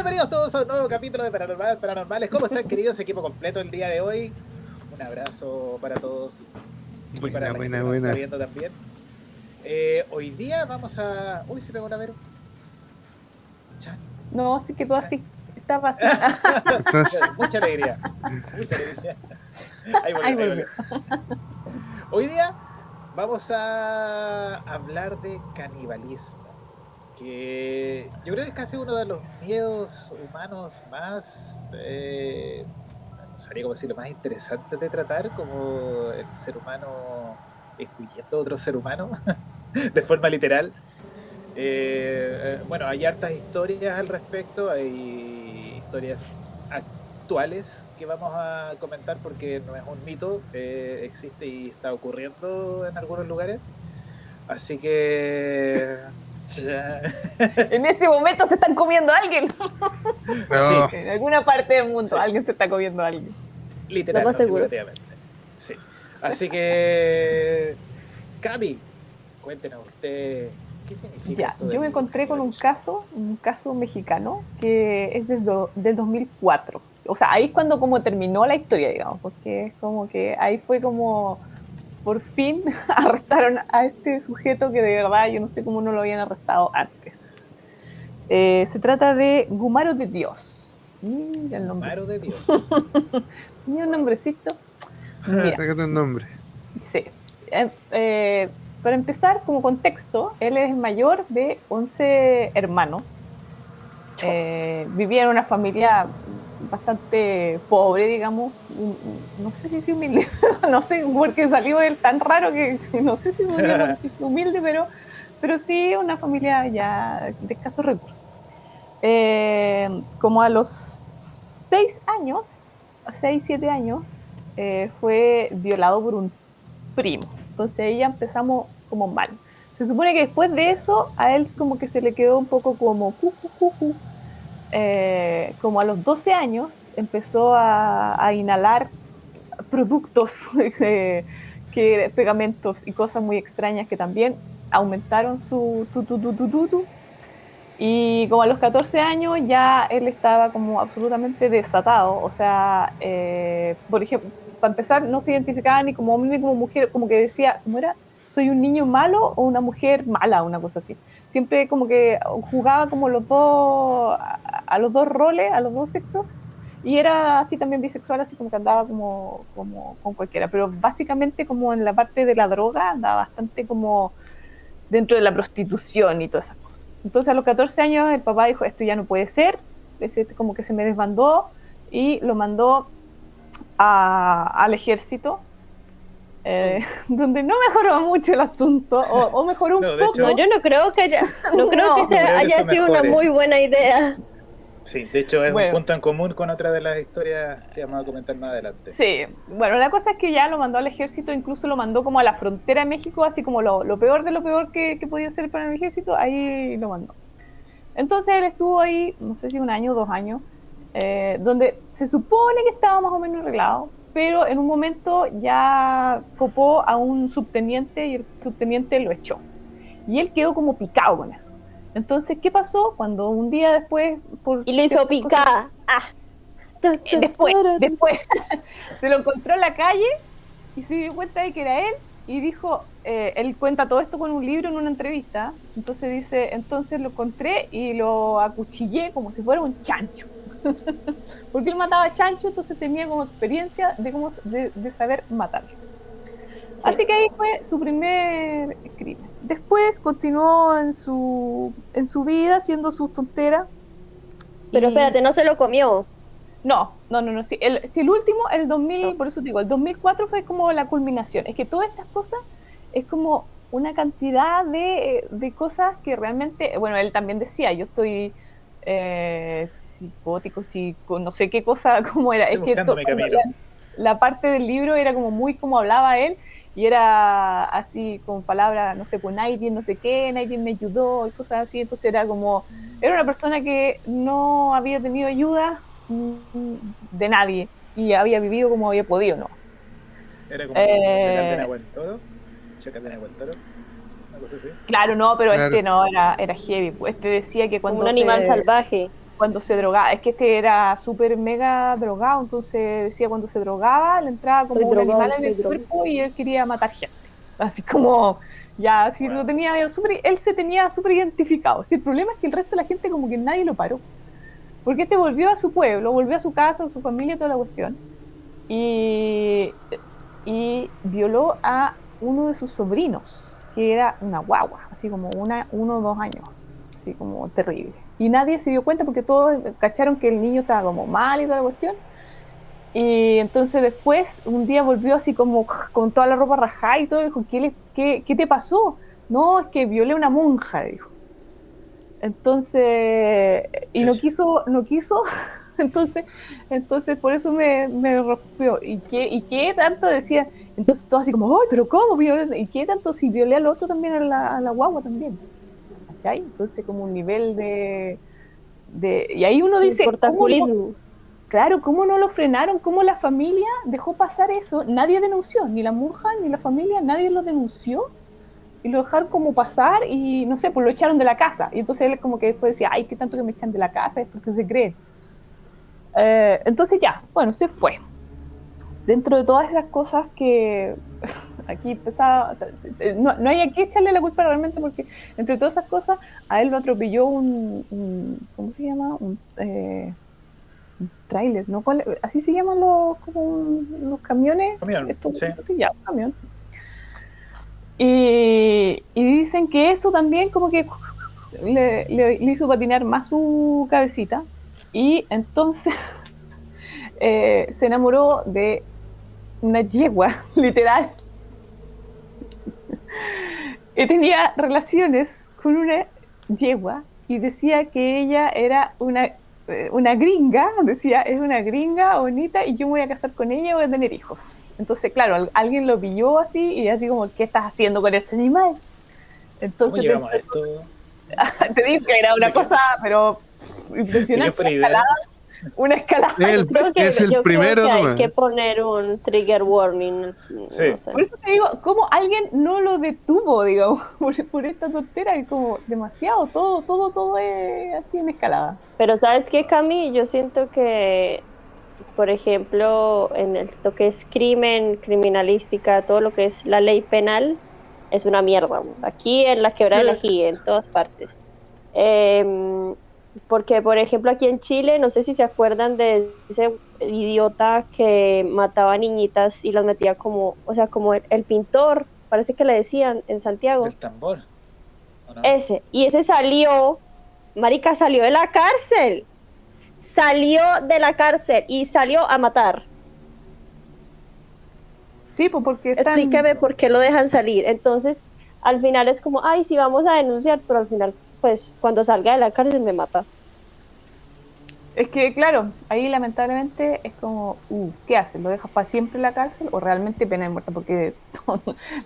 Bienvenidos todos a un nuevo capítulo de Paranormales. ¿Cómo están, queridos? Equipo completo el día de hoy. Un abrazo para todos y para la gente que nos está viendo también. Hoy día vamos a... Uy, se pegó la Vero. Chan. No, sí quedó así. Estaba así. Mucha alegría. Mucha alegría. Ahí volvió. Hoy día vamos a hablar de canibalismo. Que yo creo que es casi uno de los miedos humanos más, no sabría cómo decirlo, más interesantes de tratar, como el ser humano excluyendo a otro ser humano, de forma literal. Bueno, hay hartas historias al respecto, hay historias actuales que vamos a comentar porque no es un mito, existe y está ocurriendo en algunos lugares. Así que... En este momento se están comiendo a alguien. No. Sí, en alguna parte del mundo alguien se está comiendo a alguien. Literal, no, figurativamente. Sí. Así que, Cami, cuéntenos usted, ¿qué significa? Ya, yo me encontré con un caso mexicano que es del 2004. O sea, ahí es cuando como terminó la historia, digamos, porque es como que ahí fue como por fin arrestaron a este sujeto que de verdad yo no sé cómo no lo habían arrestado antes. Se trata de Gumaro de Dios. Mira el Gumaro de Dios. Mira un nombrecito. Mira. Sácate un nombre. Sí. Para empezar, como contexto, él es el mayor de 11 hermanos. Vivía en una familia bastante pobre, digamos. No sé si humilde, no sé, porque salió él tan raro que no sé si podríamos decir humilde, pero sí una familia ya de escasos recursos. Como a los 6 años, 7 años, fue violado por un primo. Entonces ahí ya empezamos como mal. Se supone que después de eso a él como que se le quedó un poco como como a los 12 años empezó a inhalar productos, pegamentos y cosas muy extrañas que también aumentaron su tutu. Y como a los 14 años ya él estaba como absolutamente desatado. O sea, por ejemplo, para empezar no se identificaba ni como hombre ni como mujer, como que decía, ¿cómo era? ¿Soy un niño malo o una mujer mala? Una cosa así. Siempre como que jugaba como a los dos roles, a los dos sexos, y era así también bisexual, así como que andaba como con cualquiera, pero básicamente como en la parte de la droga andaba bastante como dentro de la prostitución y todas esas cosas. Entonces a los 14 años el papá dijo, esto ya no puede ser, como que se me desbandó y lo mandó al ejército, donde no mejoró mucho el asunto, o mejoró un poco. No, yo no creo que haya sido una muy buena idea. Sí, de hecho es un punto en común con otra de las historias que vamos a comentar más adelante. Sí, bueno, la cosa es que ya lo mandó al ejército, incluso lo mandó como a la frontera de México, así como lo peor de lo peor que podía ser para el ejército, ahí lo mandó. Entonces él estuvo ahí, no sé si 1 año, 2 años, donde se supone que estaba más o menos arreglado, pero en un momento ya copó a un subteniente y el subteniente lo echó. Y él quedó como picado con eso. Entonces, ¿qué pasó? Cuando un día después... Y lo hizo picar. Después se lo encontró en la calle y se dio cuenta de que era él y dijo, él cuenta todo esto con un libro en una entrevista, entonces dice, entonces lo encontré y lo acuchillé como si fuera un chancho. Porque él mataba chancho, entonces tenía como experiencia de saber matar. Así que ahí fue su primer crimen. Después continuó en su vida haciendo sus tonteras. Pero espérate, no se lo comió. No. Si el último, el 2000, no. Por eso te digo, el 2004 fue como la culminación. Es que todas estas cosas es como una cantidad de cosas que realmente, bueno, él también decía, yo estoy psicótico, no sé qué cosa, cómo era. Estoy la parte del libro era como muy como hablaba él, y era así con palabras, no sé, pues nadie no sé qué, nadie me ayudó y cosas así. Entonces era una persona que no había tenido ayuda de nadie y había vivido como había podido, ¿no? Era como Chacal de Nahueltoro, una cosa así. Claro, no, pero claro. Este no, era heavy. Este decía que cuando como un animal salvaje. cuando se drogaba, es que este era súper mega drogado, entonces decía cuando se drogaba le entraba como un animal en el cuerpo y él quería matar gente, así como ya, así lo tenía él se tenía súper identificado. Sí, el problema es que el resto de la gente como que nadie lo paró, porque este volvió a su pueblo, volvió a su casa, a su familia, toda la cuestión, y violó a uno de sus sobrinos, que era una guagua, así como 1 o 2 años, así como terrible. Y nadie se dio cuenta porque todos cacharon que el niño estaba como mal y toda la cuestión. Y entonces después, un día volvió así como con toda la ropa rajada y todo, y dijo, ¿qué te pasó? No, es que violé a una monja, dijo. Entonces, y no quiso, entonces por eso me rompió. ¿Y qué tanto decía? Entonces todo así como, ¡ay, pero cómo! ¿Y qué tanto si violé al otro también, a la guagua también? ¿Cachai? Entonces como un nivel y ahí uno dice, ¿cómo no lo frenaron? ¿Cómo la familia dejó pasar eso? Nadie denunció, ni la monja, ni la familia, nadie lo denunció, y lo dejaron como pasar, y no sé, pues lo echaron de la casa, y entonces él como que después decía, ay, qué tanto que me echan de la casa, esto que se cree. Entonces ya, bueno, se fue. Dentro de todas esas cosas que aquí empezaba, no hay a qué echarle la culpa realmente, porque entre todas esas cosas a él lo atropelló ¿cómo se llama? Un tráiler, ¿no? Así se llaman los camiones. Camión, sí. Ya, un camión. Y dicen que eso también como que le hizo patinar más su cabecita, y entonces se enamoró de una yegua, literal. Y tenía relaciones con una yegua y decía que ella era una gringa, decía, es una gringa bonita y yo me voy a casar con ella y voy a tener hijos. Entonces, claro, alguien lo pilló así y así como, ¿qué estás haciendo con ese animal? Entonces, ¿cómo llegamos a esto? Te digo que era una cosa, pero impresionante. Una escalada. Es el primero. Creo que hay que poner un trigger warning. Sí. No sé. Por eso te digo, ¿cómo alguien no lo detuvo, digamos, por esta tontera? Es como demasiado, todo es así en escalada. Pero ¿sabes qué, Cami? Yo siento que, por ejemplo, lo que es criminalística, todo lo que es la ley penal, es una mierda. Aquí en la Quebrada del Ají, en todas partes. Porque, por ejemplo, aquí en Chile, no sé si se acuerdan de ese idiota que mataba niñitas y las metía como, o sea, como el pintor, parece que le decían en Santiago. ¿El tambor? No? Ese salió, marica, salió de la cárcel. Salió de la cárcel y salió a matar. Sí, pues porque Explíqueme por qué lo dejan salir. Entonces, al final es como, ay, sí, vamos a denunciar, pero al final, pues, cuando salga de la cárcel me mata. Es que, claro, ahí lamentablemente es como, ¿qué haces? ¿Lo dejas para siempre en la cárcel o realmente pena de muerte? Porque,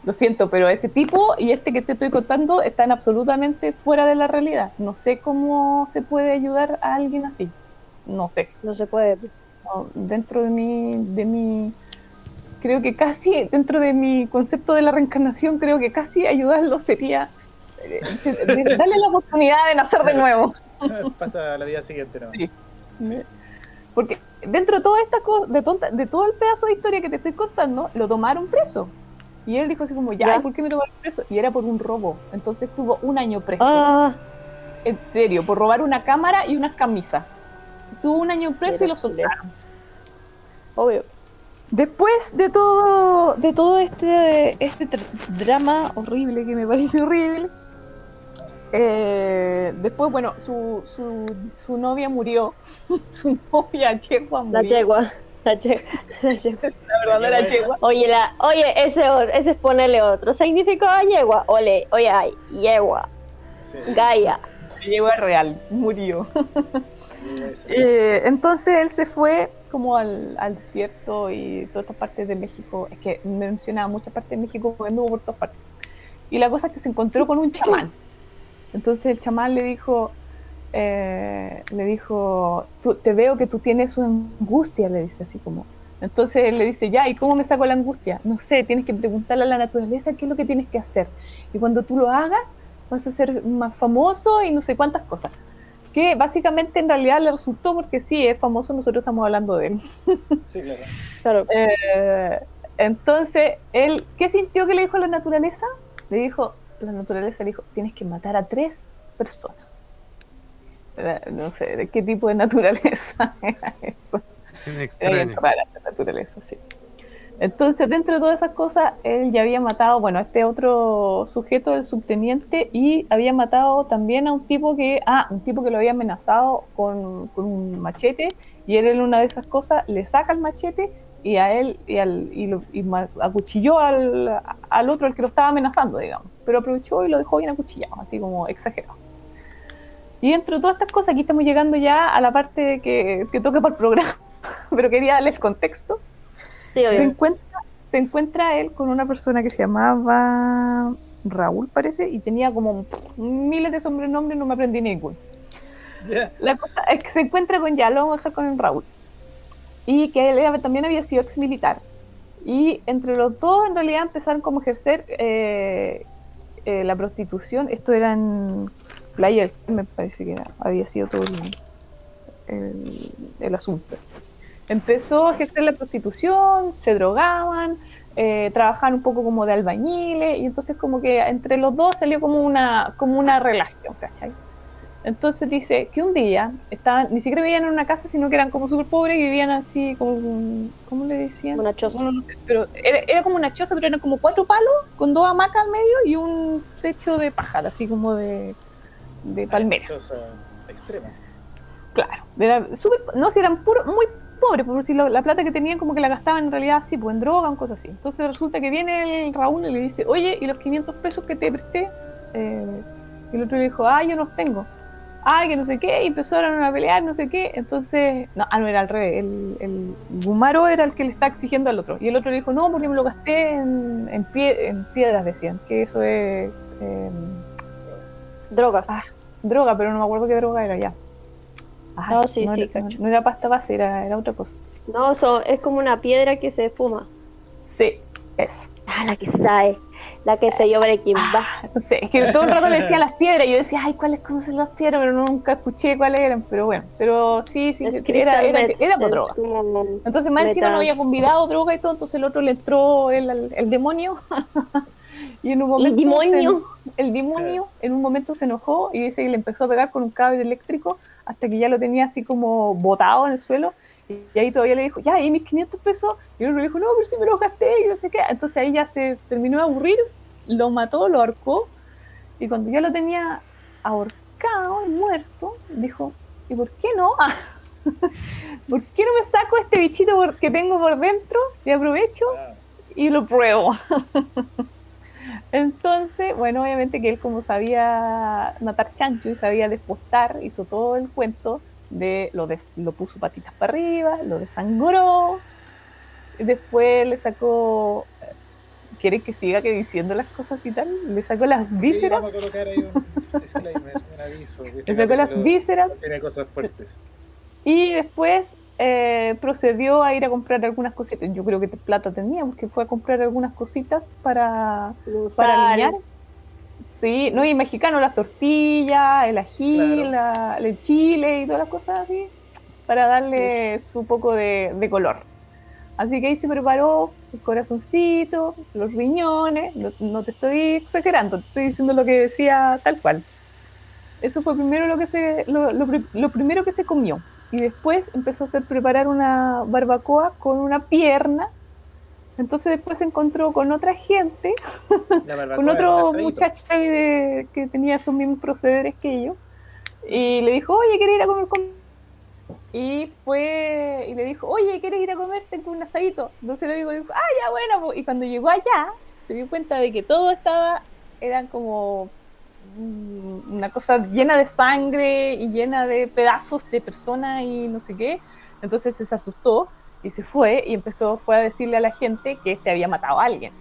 lo siento, pero ese tipo y este que te estoy contando están absolutamente fuera de la realidad. No sé cómo se puede ayudar a alguien así. No sé. No se puede. No, dentro de mi creo que casi, dentro de mi concepto de la reencarnación, creo que casi ayudarlo sería darle la oportunidad de nacer de nuevo. Pasa la día siguiente, ¿no? Sí. Porque dentro de toda esta cosa, de todo el pedazo de historia que te estoy contando, lo tomaron preso. Y él dijo así como, ¿y por qué me tomaron preso? Y era por un robo. Entonces estuvo 1 año preso. En serio, por robar una cámara y unas camisas. Estuvo 1 año preso y lo soltaron. Obvio. Después de todo este drama horrible, que me parece horrible, después, bueno, su novia murió. Su novia yegua murió. La yegua. La verdadera yegua. Oye, ese es ponerle otro. ¿Significaba yegua? Oye, yegua. Sí. Gaia. Yegua real, murió. Entonces él se fue como al desierto y todas estas partes de México. Es que mencionaba muchas partes de México, anduvo por todas partes. Y la cosa es que se encontró con un chamán. Entonces el chamán le dijo, te veo que tú tienes una angustia, le dice así como. Entonces él le dice, ya, ¿y cómo me saco la angustia? No sé, tienes que preguntarle a la naturaleza qué es lo que tienes que hacer. Y cuando tú lo hagas, vas a ser más famoso y no sé cuántas cosas. que básicamente en realidad le resultó porque sí, es famoso, nosotros estamos hablando de él. Sí, claro. Claro. Entonces, él, ¿qué sintió que le dijo a la naturaleza? La naturaleza le dijo, tienes que matar a 3 personas. No sé, ¿de qué tipo de naturaleza era eso? Bien Era bien extraño. rara la naturaleza, sí. Entonces, dentro de todas esas cosas, él ya había matado, bueno, a este otro sujeto, el subteniente, y había matado también a un tipo que lo había amenazado con un machete, y él en una de esas cosas le saca el machete y a él acuchilló al otro, al que lo estaba amenazando, digamos, pero aprovechó y lo dejó bien acuchillado, así como exagerado. Y dentro de todas estas cosas, aquí estamos llegando ya a la parte que toca para el programa, pero quería darle el contexto. Sí, Se obvio. encuentra él con una persona que se llamaba Raúl, parece, y tenía como miles de sobrenombres, no me aprendí ninguno. Ya. La cosa es que se encuentra con, ya lo vamos a dejar con el Raúl, y que él también había sido ex militar. Y entre los dos, en realidad, empezaron como a ejercer la prostitución. Esto era en Playa del Carmen, me parece que había sido todo el asunto. Empezó a ejercer la prostitución, se drogaban, trabajaban un poco como de albañiles, y entonces como que entre los dos salió como una relación, ¿cachai? Entonces dice que un día estaban, ni siquiera vivían en una casa, sino que eran como súper pobres y vivían así como, ¿cómo le decían? Una choza. Bueno, no sé, pero era como una choza, pero eran como 4 palos con 2 hamacas al medio y un techo de paja, así como de palmera. Cosa extrema. Claro, no, si eran muy pobres, porque si la plata que tenían como que la gastaban en realidad así, pues en droga o cosas así. Entonces resulta que viene el Raúl y le dice, oye, ¿y los 500 pesos que te presté? Y el otro le dijo, yo no los tengo. Que no sé qué, y empezaron a pelear, no sé qué. Entonces, no era al revés, el Gumaro era el que le está exigiendo al otro. Y el otro le dijo, no, porque me lo gasté en piedras, decían, que eso es Droga. droga, pero no me acuerdo qué droga era ya. No, sí, sí, era, cacho. no era pasta base, era otra cosa. No, es como una piedra que se fuma. Sí, es. La que sabe. La que se yo Breaking Bad. No sé, es que todo el rato le decían las piedras y yo decía, ¿cuáles conocen las piedras? Pero nunca escuché cuáles eran, pero bueno. Pero sí, era por droga. Entonces más encima no había convidado droga y todo, entonces el otro le entró el demonio y en un momento el demonio en un momento se enojó y dice que le empezó a pegar con un cable eléctrico hasta que ya lo tenía así como botado en el suelo. Y ahí todavía le dijo, ya, ¿y mis 500 pesos? Y el otro le dijo, no, pero si me los gasté y no sé qué. Entonces ahí ya se terminó de aburrir, lo mató, lo ahorcó, y cuando ya lo tenía ahorcado, muerto, dijo, ¿y por qué no? ¿Por qué no me saco este bichito que tengo por dentro y aprovecho y lo pruebo? Entonces, bueno, obviamente que él como sabía matar chancho y sabía despostar, hizo todo el cuento lo puso patitas para arriba, lo desangró, y después le sacó, ¿quiere que siga diciendo las cosas y tal? Le sacó las vísceras. Sí, vamos a colocar ahí un disclaimer, un aviso. Le sacó las vísceras. Tiene cosas fuertes. Y después procedió a ir a comprar algunas cositas. Yo creo que plata tenía, porque fue a comprar algunas cositas para aliñar. Sí, no, y mexicano, las tortillas, el ají, claro, el chile y todas las cosas así, para darle su poco de color. Así que ahí se preparó el corazoncito, los riñones, no te estoy exagerando, te estoy diciendo lo que decía tal cual. Eso fue primero lo primero que se comió. Y después empezó a preparar una barbacoa con una pierna. Entonces después se encontró con otra gente, con otro muchacho que tenía esos mismos procederes que ellos, y le dijo, oye, ¿quieres ir a comer conmigo? Y fue, y le dijo, oye, ¿quieres ir a comer? Tengo un asadito. Entonces le dijo, ya, bueno. Y cuando llegó allá, se dio cuenta de que todo eran como una cosa llena de sangre y llena de pedazos de personas y no sé qué. Entonces se asustó y se fue y fue a decirle a la gente que había matado a alguien.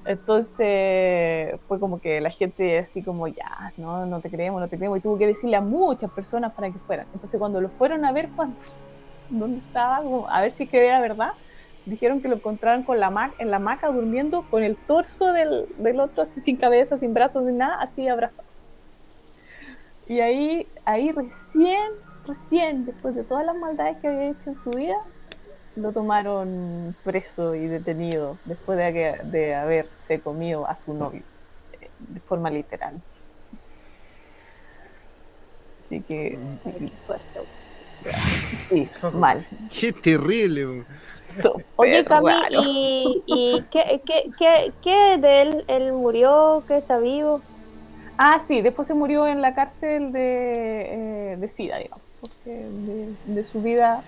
Entonces fue como que la gente así como, ya, no te creemos, y tuvo que decirle a muchas personas para que fueran. Entonces cuando lo fueron a ver, ¿dónde estaba? A ver si es que era verdad, dijeron que lo encontraron en la hamaca durmiendo con el torso del otro así sin cabeza, sin brazos, sin nada, así abrazado. Y ahí recién, después de todas las maldades que había hecho en su vida, lo tomaron preso y detenido después de haberse comido a su novio, de forma literal. Así que, sí, mal. Qué terrible. Oye, Cami, raro. ¿y qué de él? ¿Él murió? ¿Que está vivo? Ah, sí, después se murió en la cárcel de SIDA, digamos, porque de su vida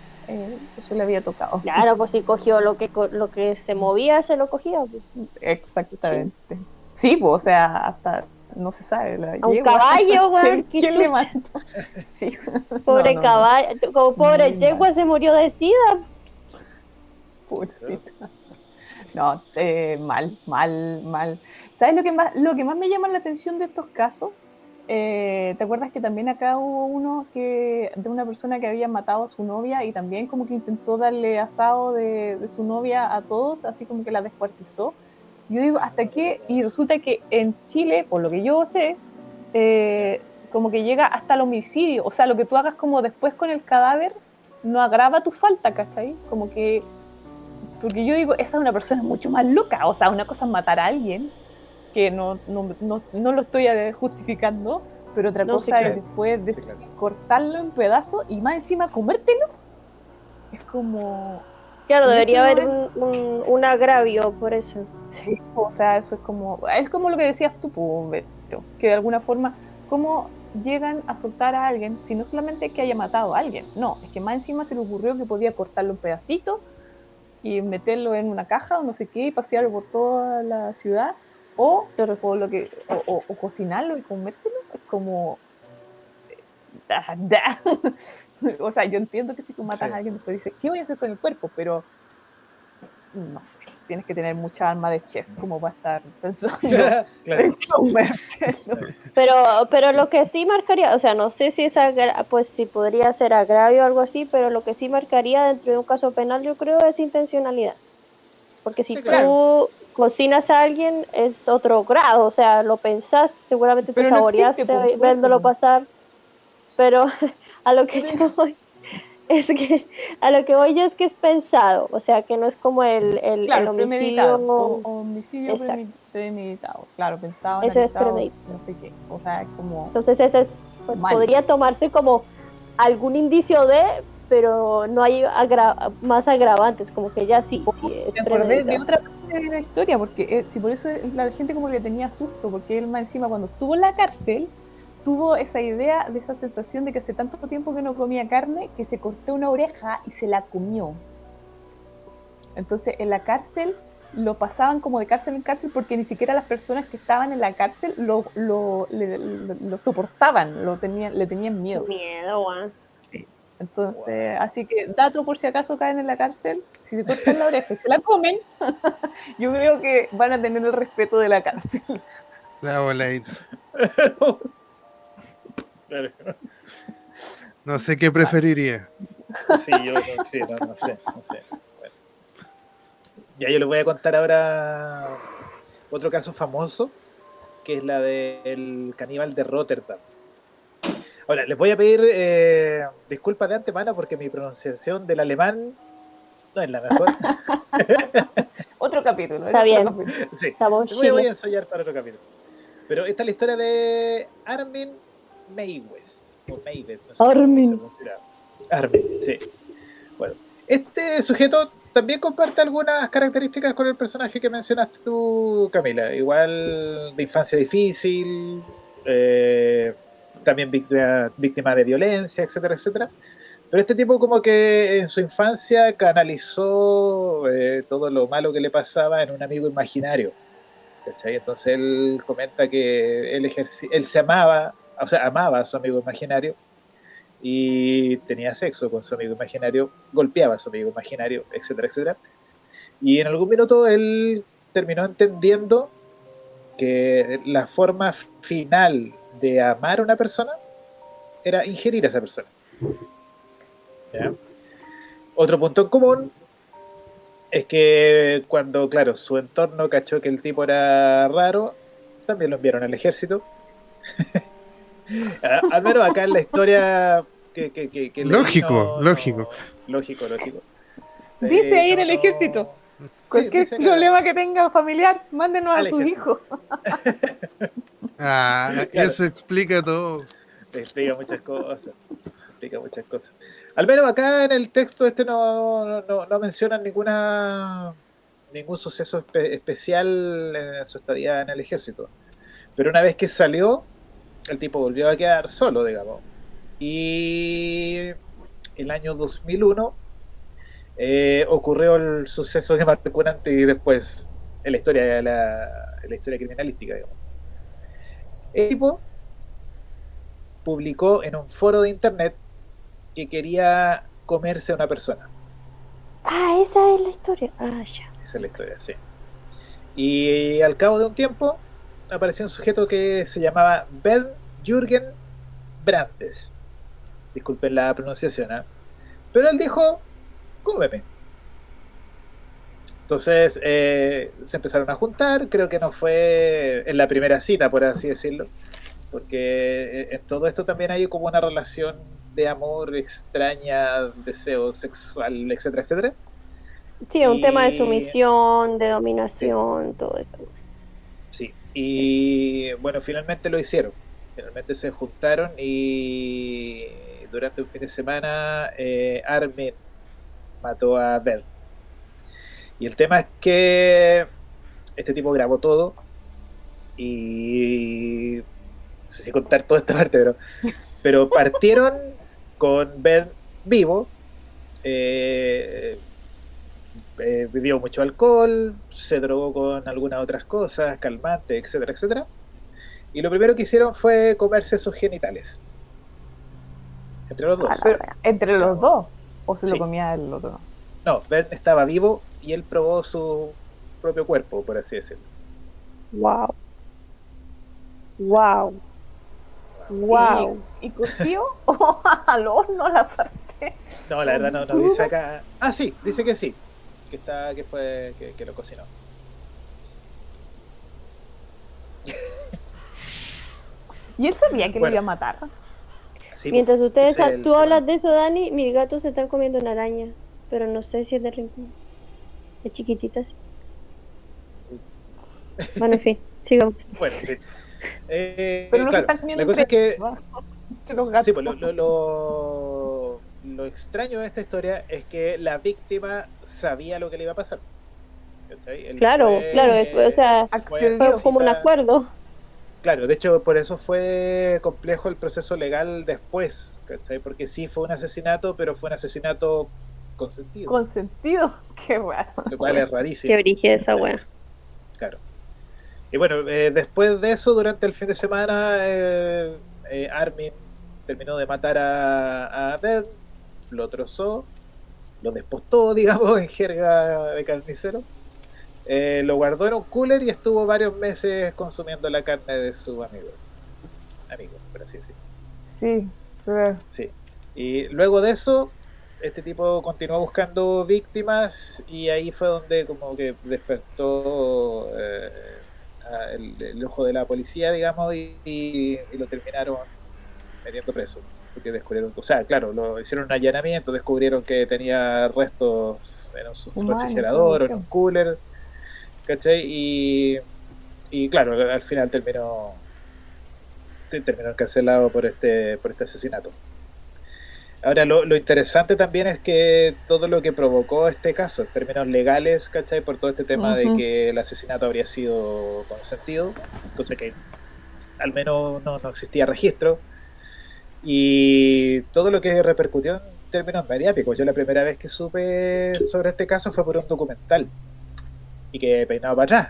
eso le había tocado. Claro, pues si cogió lo que se movía, se lo cogía. Pues. Exactamente. Sí, pues, o sea, hasta no se sabe. La A un yegua. caballo, weón. ¿Quién le mató? Sí. Pobre caballo, como pobre Muy yegua mal. se murió de sida. Pobrecita. No, mal. ¿Sabes lo que más me llama la atención de estos casos? ¿Te acuerdas que también acá hubo uno de una persona que había matado a su novia y también como que intentó darle asado de su novia a todos, así como que la descuartizó? Yo digo, ¿hasta qué? Y resulta que en Chile, por lo que yo sé, como que llega hasta el homicidio. O sea, lo que tú hagas como después con el cadáver no agrava tu falta, ¿cachai? Como que porque yo digo, esa es una persona mucho más loca. O sea, una cosa es matar a alguien, que no lo estoy justificando, pero otra No sé cosa qué. es después de Sí, claro. cortarlo en pedazos y más encima comértelo. Es como... Claro, Y ese debería no haber es... un agravio por eso. Sí, o sea, eso es como lo que decías tú, pues, que de alguna forma, ¿cómo llegan a soltar a alguien si no solamente que haya matado a alguien? No, es que más encima se le ocurrió que podía cortarlo en pedacitos y meterlo en una caja o no sé qué y pasearlo por toda la ciudad Claro. o cocinarlo y comérselo. Es como... O sea, yo entiendo que si tú matas Sí. a alguien después dices, ¿qué voy a hacer con el cuerpo? Pero no sé, tienes que tener mucha alma de chef como para estar pensando Claro. en comértelo. Pero lo que sí marcaría, o sea, no sé si es pues si podría ser agravio o algo así, pero lo que sí marcaría dentro de un caso penal, yo creo, es intencionalidad. Porque si Sí, claro. tú cocinas a alguien es otro grado, o sea, lo pensaste, seguramente te Pero no existe, saboreaste por eso. viéndolo pasar, pero a lo que yo voy es que a lo que voy yo es que es pensado, o sea, que no es como el Claro, homicidio, premeditado, homicidio exacto, premeditado, claro, pensado, eso es analizado, premeditado. no sé qué, o sea, es como Entonces ese es, pues mal. podría tomarse como algún indicio de, pero no hay más agravantes, como que ya sí, sí es Me acordé de premeditado. otra parte de la historia, porque si por eso la gente como que tenía susto, porque él más encima cuando estuvo en la cárcel, tuvo esa idea, de esa sensación de que hace tanto tiempo que no comía carne, que se cortó una oreja y se la comió. Entonces en la cárcel lo pasaban como de cárcel en cárcel porque ni siquiera las personas que estaban en la cárcel lo soportaban, le tenían miedo. Miedo, weón. Sí. Entonces, así que dato por si acaso caen en la cárcel, si se cortan la oreja y se la comen, yo creo que van a tener el respeto de la cárcel. La voladita. Claro. No sé qué preferiría. Sí, yo sí, no sé. Bueno. Ya yo les voy a contar ahora otro caso famoso, que es la del caníbal de Rotterdam. Ahora, les voy a pedir disculpas de antemano porque mi pronunciación del alemán no es la mejor. Otro capítulo, Está otro bien, capítulo. Sí, estamos en voy a Chile. ensayar para otro capítulo. Pero esta es la historia de Armin Meiwes, o Meiwes, no sé cómo se Armin. pronuncia. Armin, sí. Bueno, este sujeto también comparte algunas características con el personaje que mencionaste tú, Camila. Igual de infancia difícil, también víctima de violencia, etcétera, etcétera. Pero este tipo como que en su infancia canalizó todo lo malo que le pasaba en un amigo imaginario. ¿Cachai? Entonces él comenta que él se amaba, o sea, amaba a su amigo imaginario y tenía sexo con su amigo imaginario, golpeaba a su amigo imaginario, etcétera, etcétera. Y en algún minuto él terminó entendiendo que la forma final de amar a una persona era ingerir a esa persona. ¿Ya? Otro punto en común es que cuando, claro, su entorno cachó que el tipo era raro, también lo enviaron al ejército. Al menos acá en la historia que Lógico, lógico. Lógico. Dice ahí en el ejército. Cualquier dice acá. problema que tenga familiar, mándenos a Al sus ejército. hijos. Ah, Claro. eso explica todo. Explica muchas cosas. Al menos acá en el texto no mencionan ningún suceso especial en su estadía en el ejército. Pero una vez que salió, el tipo volvió a quedar solo, digamos. Y el año 2001 ocurrió el suceso que marcó un antes y después en la historia, en la historia criminalística, digamos. El tipo publicó en un foro de internet que quería comerse a una persona. Ah, esa es la historia. Ah, ya. Esa es la historia, sí. Y al cabo de un tiempo apareció un sujeto que se llamaba Bernd Jürgen Brandes. Disculpen la pronunciación, ¿eh? Pero él dijo, cómeme. Entonces se empezaron a juntar, creo que no fue en la primera cita, por así decirlo, porque en todo esto también hay como una relación de amor extraña, deseo sexual, etcétera, etcétera. Sí, un tema de Y- sumisión, de dominación, todo eso. Sí, y bueno, finalmente lo hicieron. Finalmente se juntaron y durante un fin de semana Armin mató a Bell. Y el tema es que este tipo grabó todo y no sé si contar toda esta parte, pero partieron con Bell vivo. eh, Bebió mucho alcohol, se drogó con algunas otras cosas, calmantes, etcétera, etcétera. Y lo primero que hicieron fue comerse sus genitales. Entre los dos. Pero, ¿entre los dos? ¿O se lo Sí. comía el otro? No, Bern estaba vivo y él probó su propio cuerpo, por así decirlo. Wow. Wow. Wow. ¿Y coció o al horno la sartén? No, la verdad no dice acá. Ah, sí, dice que sí. Que lo cocinó. ¿Y él sabía que lo Bueno. iba a matar? Sí, Mientras ustedes, ese es el tú tema. hablas de eso, Dani, mis gatos se están comiendo una araña, pero no sé si es de rincón. Es chiquititas. Bueno, en fin, sigamos. Bueno, en fin. Pero no se Claro, están comiendo la cosa es que entre los gatos. sí, pues lo extraño de esta historia es que la víctima sabía lo que le iba a pasar. ¿Cachai? Él Claro, claro, o sea, accedió. fue como un acuerdo. Claro, de hecho, por eso fue complejo el proceso legal después, ¿cachai? Porque sí fue un asesinato, pero fue un asesinato consentido, Consentido. Qué raro. lo cual es rarísimo. Qué brígida esa wea. Claro. Y bueno, después de eso, durante el fin de semana, Armin terminó de matar a Bern, lo trozó, lo despostó, digamos, en jerga de carnicero, lo guardó en un cooler y estuvo varios meses consumiendo la carne de su amigo, por así decirlo. Sí, pero Sí. Y luego de eso, este tipo continuó buscando víctimas y ahí fue donde como que despertó el ojo de la policía, digamos, y lo terminaron metiendo preso. Porque descubrieron, o sea, claro, lo hicieron un allanamiento, descubrieron que tenía restos en su Humanos, refrigerador o en ¿qué? un cooler, ¿cachai? Y claro, al final terminó encarcelado por este asesinato. Ahora, lo interesante también es que todo lo que provocó este caso, en términos legales, ¿cachai? Por todo este tema de Ujú. que el asesinato habría sido consentido, cosa que al menos no existía registro, y todo lo que repercutió en términos mediáticos. Yo la primera vez que supe sobre este caso fue por un documental, y que peinado para atrás,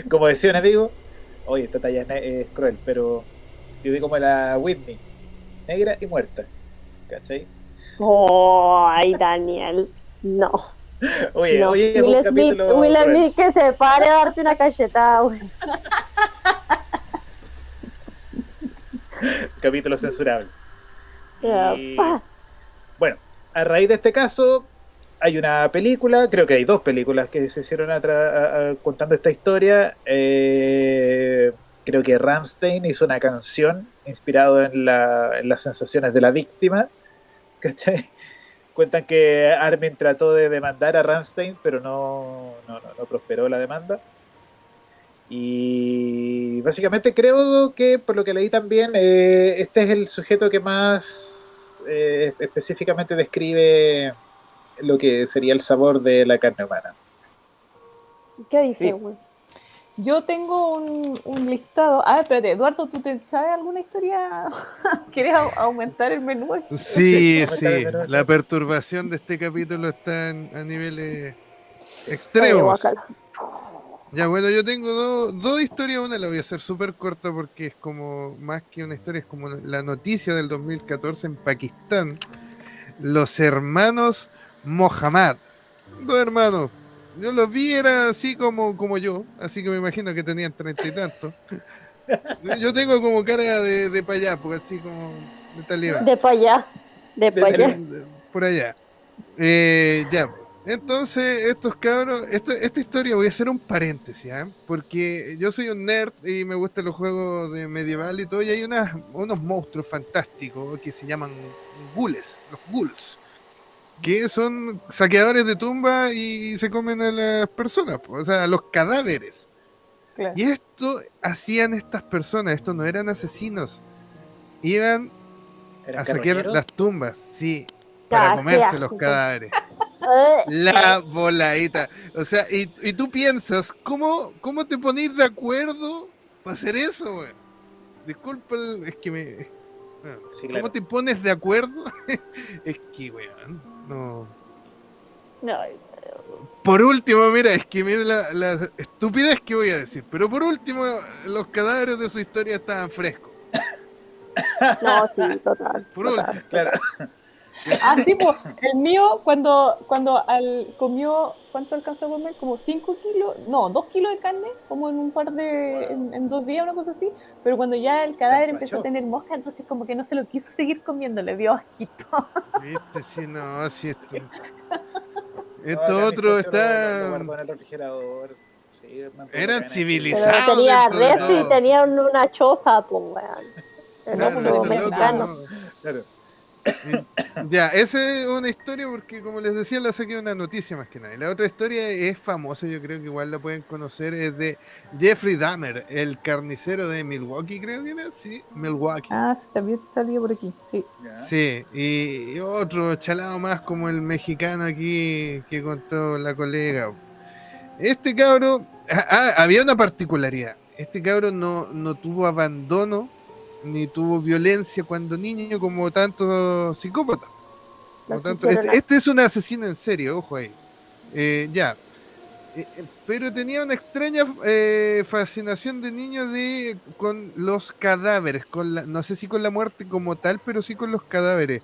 como decía un amigo, oye, esta talla es cruel, pero yo vi como la Whitney, negra y muerta, ¿cachai? Oh, ay, Daniel. No. Oye, No. oye, es un Will Smith, capítulo Will cruel. Smith que se pare a darte una cachetada, güey. Capítulo censurable. Y, Pa. bueno, a raíz de este caso hay una película, creo que hay dos películas que se hicieron contando esta historia. creo que Rammstein hizo una canción inspirado en las sensaciones de la víctima. ¿Cachai? Cuentan que Armin trató de demandar a Rammstein, pero no prosperó la demanda. Y básicamente creo que, por lo que leí también, este es el sujeto que más específicamente describe lo que sería el sabor de la carne humana. ¿Qué dice, Sí. güey? Yo tengo un listado. Ah, espérate, Eduardo, ¿tú te sabes alguna historia? ¿Quieres aumentar el menú? Sí, Sí, sí. La perturbación de este capítulo está a niveles Oye, extremos. guacala. Ya, bueno, yo tengo dos historias. Una la voy a hacer súper corta porque es como, más que una historia, es como la noticia del 2014 en Pakistán. Los hermanos Mohammad. Dos hermanos. Yo los vi, era así como yo, así que me imagino que tenían 30 y tantos. Yo tengo como cara de pa' allá, porque así como de talibán. De para allá. De para allá. Por allá. Ya, pues. Entonces, estos cabros, esta historia voy a hacer un paréntesis, ¿ah? Porque yo soy un nerd y me gustan los juegos de medieval y todo, y hay unos monstruos fantásticos que se llaman ghouls, los ghouls, que son saqueadores de tumba y se comen a las personas, pues, o sea, a los cadáveres. Claro. Y esto hacían estas personas, estos no eran asesinos, iban ¿Eran a saquear carroñeros? las tumbas, sí, para Ah, comerse qué los asco. cadáveres. La voladita. O sea, y tú piensas, ¿cómo te ponís de acuerdo para hacer eso, güey? Disculpa, es que bueno, Sí, ¿cómo claro. te pones de acuerdo? Es que, weón, no. No, Por último, mira, es que mira la estupidez que voy a decir, pero por último, los cadáveres de su historia estaban frescos. no, sí, total. Por total, último. Claro. Ah, sí, pues el mío cuando comió, ¿cuánto alcanzó a comer? Como 5 kilos, no, 2 kilos de carne, como en un par de, en 2 días, una cosa así, pero cuando ya el cadáver empezó a tener mosca, entonces como que no se lo quiso seguir comiendo, le dio asquito. Viste, si no, si esto. No, acá mi otro socio lo está. guardó en el refrigerador. Sí, mantuvo Eran cadena de frío. civilizados. Pero tenía Dentro de refri, todo. tenía una choza, pues, weón. El No, Claro, pues no monstruo tenía estos locos nada. mexicano. no. Claro. Ya, esa es una historia porque, como les decía, la saqué de una noticia más que nada. Y la otra historia es famosa, yo creo que igual la pueden conocer, es de Jeffrey Dahmer, el carnicero de Milwaukee, creo que era, sí, Milwaukee. Ah, sí, también salió por aquí, sí. Ya. Sí, y otro chalado más como el mexicano aquí que contó la colega. Este cabro, había una particularidad. Este cabro no tuvo abandono ni tuvo violencia cuando niño como tantos psicópatas. Por lo tanto, este es un asesino en serio, ojo ahí. Ya. Pero tenía una extraña fascinación de niño con los cadáveres, no sé si con la muerte como tal, pero sí con los cadáveres.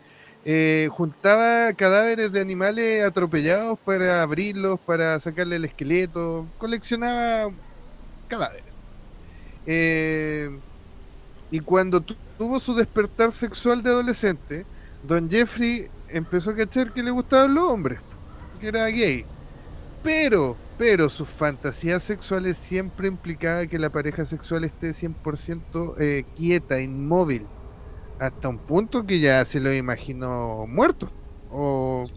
Juntaba cadáveres de animales atropellados para abrirlos, para sacarle el esqueleto, coleccionaba cadáveres. Y cuando tuvo su despertar sexual de adolescente, don Jeffrey empezó a cachar que le gustaban los hombres, que era gay. Pero sus fantasías sexuales siempre implicaba que la pareja sexual esté 100% quieta, inmóvil, hasta un punto que ya se lo imaginó muerto.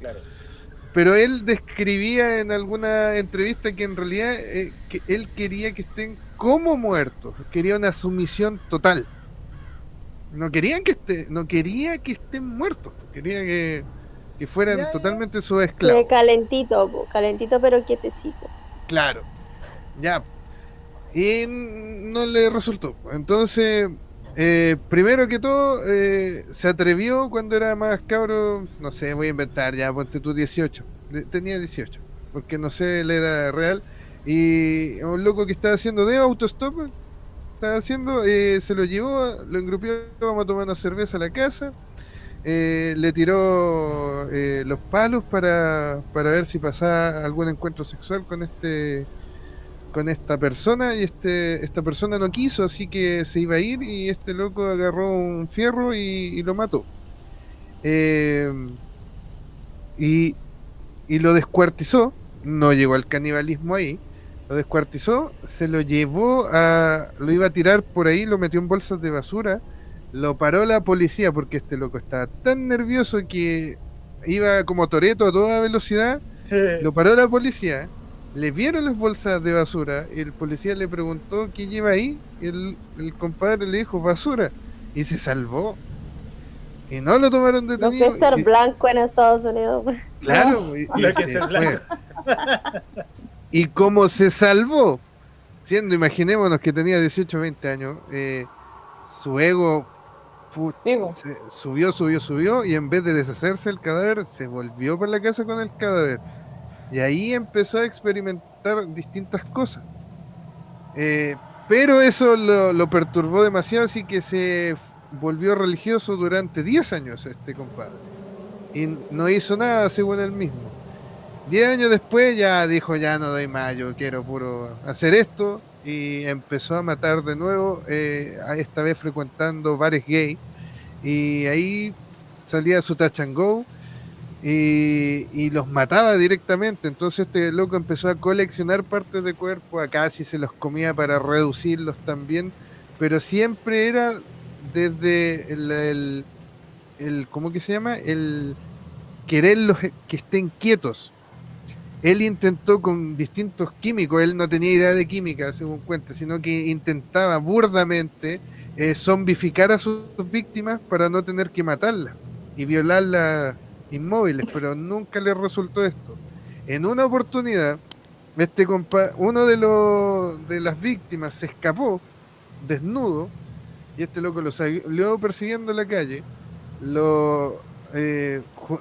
Claro. Pero él describía en alguna entrevista que en realidad que él quería que estén como muertos, quería una sumisión total. No quería que estén muertos, quería que fueran Ya. totalmente sus esclavos. Calentito, calentito pero quietecito. Claro, ya. Y no le resultó. Entonces, primero que todo, se atrevió cuando era más cabro, no sé, voy a inventar ya, ponte tú 18. Tenía 18, porque no sé la edad real. Y un loco que estaba haciendo de autostop, estaba haciendo, se lo llevó, lo engrupió, vamos a tomar una cerveza a la casa. Le tiró los palos para ver si pasaba algún encuentro sexual con esta persona, y esta persona no quiso, así que se iba a ir y este loco agarró un fierro y lo mató. Eh, y lo descuartizó, no llegó al canibalismo ahí, lo descuartizó, se lo llevó lo iba a tirar por ahí, lo metió en bolsas de basura, lo paró la policía porque este loco estaba tan nervioso que iba como Toretto a toda velocidad, lo paró la policía, le vieron las bolsas de basura, y el policía le preguntó qué lleva ahí, y el compadre le dijo basura, y se salvó. Y no lo tomaron Lo que detenido. es ser blanco en Estados Unidos. Claro, y Lo que se es ser fue. blanco. Y como se salvó, siendo, imaginémonos que tenía 18 o 20 años, su ego Sí, po. subió, y en vez de deshacerse el cadáver, se volvió para la casa con el cadáver. Y ahí empezó a experimentar distintas cosas. Pero eso lo perturbó demasiado, así que volvió religioso durante 10 años este compadre. Y no hizo nada según él mismo. 10 años después ya dijo, ya no doy más, yo quiero puro hacer esto. Y empezó a matar de nuevo, esta vez frecuentando bares gay. Y ahí salía su touch and go y los mataba directamente. Entonces este loco empezó a coleccionar partes de cuerpo, acá sí se los comía para reducirlos también, pero siempre era desde ¿cómo que se llama? El quererlos que estén quietos. Él intentó con distintos químicos, él no tenía idea de química, según cuenta, sino que intentaba burdamente zombificar a sus víctimas para no tener que matarlas y violarlas inmóviles, pero nunca le resultó esto. En una oportunidad, uno de las víctimas se escapó desnudo y este loco lo salió persiguiendo en la calle,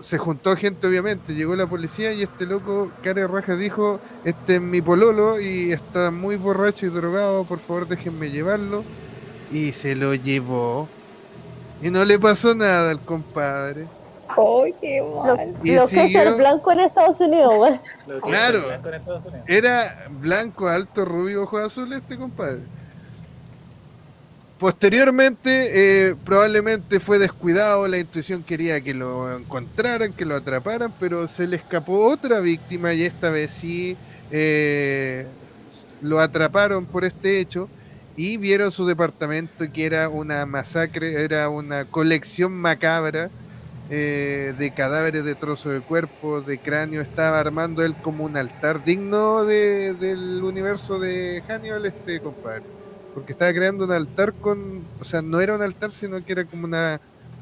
se juntó gente obviamente, llegó la policía y este loco, cara de raja, dijo, este es mi pololo y está muy borracho y drogado, por favor déjenme llevarlo, y se lo llevó y no le pasó nada al compadre. ¡Ay, qué Lo, mal! Y lo que es ser siguió. blanco en Estados Unidos, güey. Lo que Claro. es ser blanco en Estados Unidos. Era blanco, alto, rubio, ojos azules este compadre. Posteriormente, probablemente fue descuidado, la intuición quería que lo encontraran, que lo atraparan, pero se le escapó otra víctima y esta vez sí lo atraparon por este hecho y vieron su departamento que era una masacre, era una colección macabra de cadáveres, de trozos de cuerpo, de cráneo. Estaba armando él como un altar digno del universo de Hannibal, este compadre. Porque estaba creando un altar o sea, no era un altar, sino que era como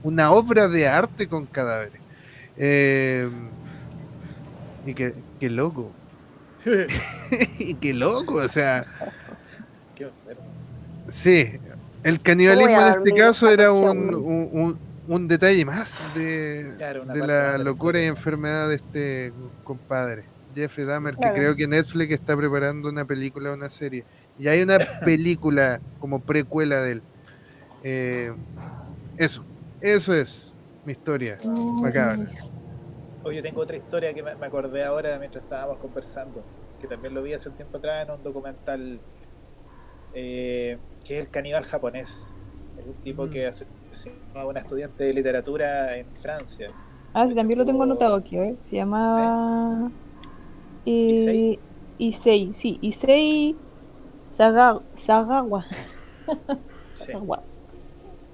una obra de arte con cadáveres. Y qué loco. Y qué loco, o sea, Qué enfermo. sí, el canibalismo Voy a en este dormir caso esta era noche, un detalle más Claro, una de parte la más de la locura y historia. enfermedad de este compadre, Jeffrey Dahmer, que Claro. creo que Netflix está preparando una película o una serie. Y hay una película como precuela de él. Eso es mi historia macabra. Oye, tengo otra historia que me acordé ahora mientras estábamos conversando, que también lo vi hace un tiempo atrás en un documental, que es el caníbal japonés. Es un tipo que asesinó a una estudiante de literatura en Francia. Ah, sí, también lo tengo anotado aquí, ¿eh? Se llama ¿Issei? Issei, sí, Issei Sagawa. Sí. Sagawa.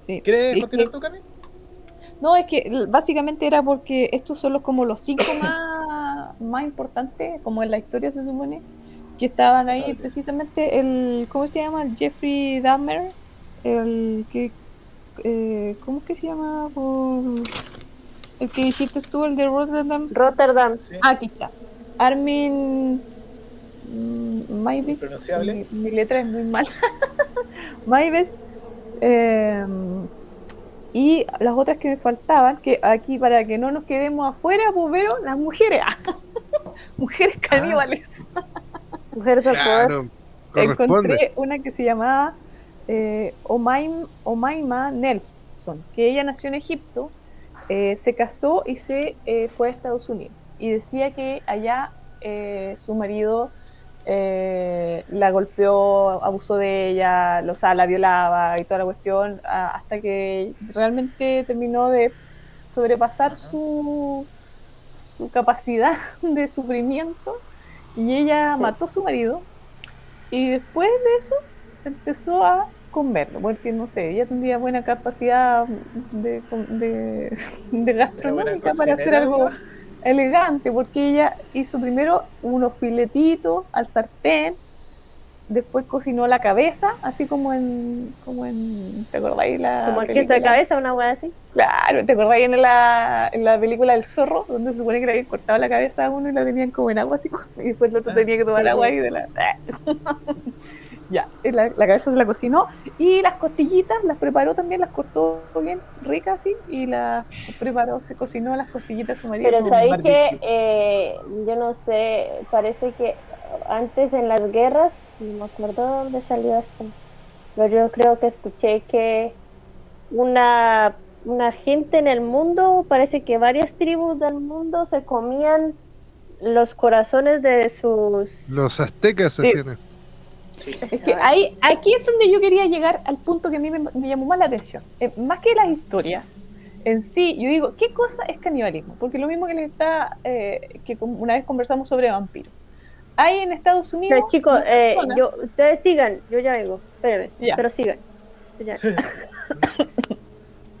Sí. ¿Quieres Es continuar que- tú, Cami? no, es que básicamente era porque estos son como los 5 más importantes, como en la historia se supone, que estaban ahí Ok. precisamente ¿cómo se llama? El Jeffrey Dahmer, el que, ¿cómo es que se llama? El que dijiste tú, el de Rotterdam. Rotterdam. Sí. Aquí está. Armin Maivis. Impronunciable. Mi letra es muy mala. Maivis. Y las otras que me faltaban, que aquí para que no nos quedemos afuera, pues veo las mujeres. Mujeres caníbales. Mujeres al poder. Claro, corresponde. Encontré una que se llamaba Omaima Nelson, que ella nació en Egipto, se casó y se fue a Estados Unidos. Y decía que allá su marido la golpeó, abusó de ella, o sea, la violaba y toda la cuestión, hasta que realmente terminó de sobrepasar su capacidad de sufrimiento y ella mató a su marido Y después de eso empezó a comerlo, porque no sé, ella tendría buena capacidad de Era buena gastronómica para hacer cocinera, algo digamos. elegante, porque ella hizo primero unos filetitos al sartén, después cocinó la cabeza, así ¿te acordáis Como la el queso de película? cabeza, una wea así. Claro, ¿te acordáis en la película del zorro, donde se supone que le habían cortado la cabeza a uno y la tenían como en agua así, y después el otro Ah, tenía que tomar Sí, agua sí. y de la... Ya, la cabeza se la cocinó y las costillitas las preparó también, las cortó bien ricas así y las preparó, se cocinó las costillitas a su marido Pero con un sabéis que barbecue. yo no sé, parece que antes en las guerras, no me acuerdo dónde salió esto, pero yo creo que escuché que una gente en el mundo, parece que varias tribus del mundo se comían los corazones de sus... Los aztecas Sí, hacían eso. sí. es que aquí es donde yo quería llegar al punto que a mí me llamó más la atención. Más que las historias en sí, yo digo, ¿qué cosa es canibalismo? Porque lo mismo que les está, una vez conversamos sobre vampiros. Hay en Estados Pero Unidos chicos, dos personas, ustedes sigan, yo ya vengo, espérenme, ya, pero sigan. Yo ya-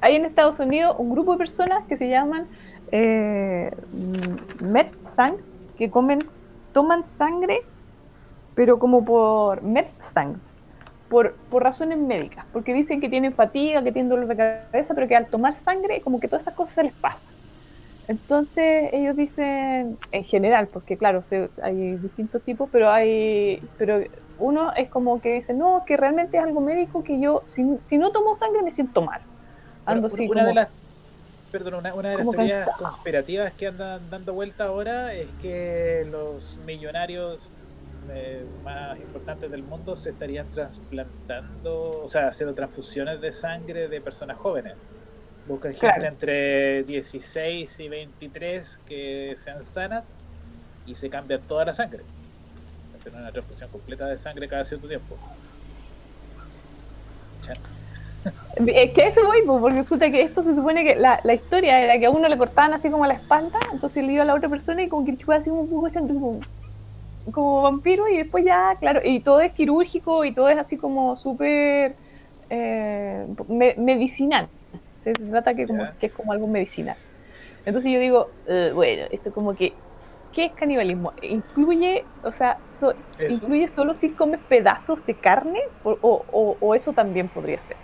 hay en Estados Unidos un grupo de personas que se llaman Med-Sang, que toman sangre, pero como por Med-Sang, por razones médicas, porque dicen que tienen fatiga, que tienen dolor de cabeza, pero que al tomar sangre, como que todas esas cosas se les pasan. Entonces ellos dicen, en general, porque claro, hay distintos tipos, pero uno es como que dice, no, que realmente es algo médico que yo, si no tomo sangre me siento mal. Bueno, Ando así una de como, las, perdón, una de las como teorías cansado. conspirativas que andan dando vuelta ahora es que los millonarios más importantes del mundo se estarían trasplantando, o sea, haciendo transfusiones de sangre de personas jóvenes. Buscan gente Claro. entre 16 y 23 que sean sanas y se cambian toda la sangre. Hacen una transfusión completa de sangre cada cierto tiempo. Chan. Es que a eso voy, pues, porque resulta que esto se supone que la historia era que a uno le cortaban así como la espalda, entonces le iba a la otra persona y como que chupaba así un poco como vampiro y después ya, claro, y todo es quirúrgico y todo es así como súper medicinal. Se trata ¿Ya? que es como algo medicinal. Entonces yo digo, bueno, esto como que, ¿qué es canibalismo? ¿Incluye, o sea, Eso. incluye solo si comes pedazos de carne o eso también podría ser?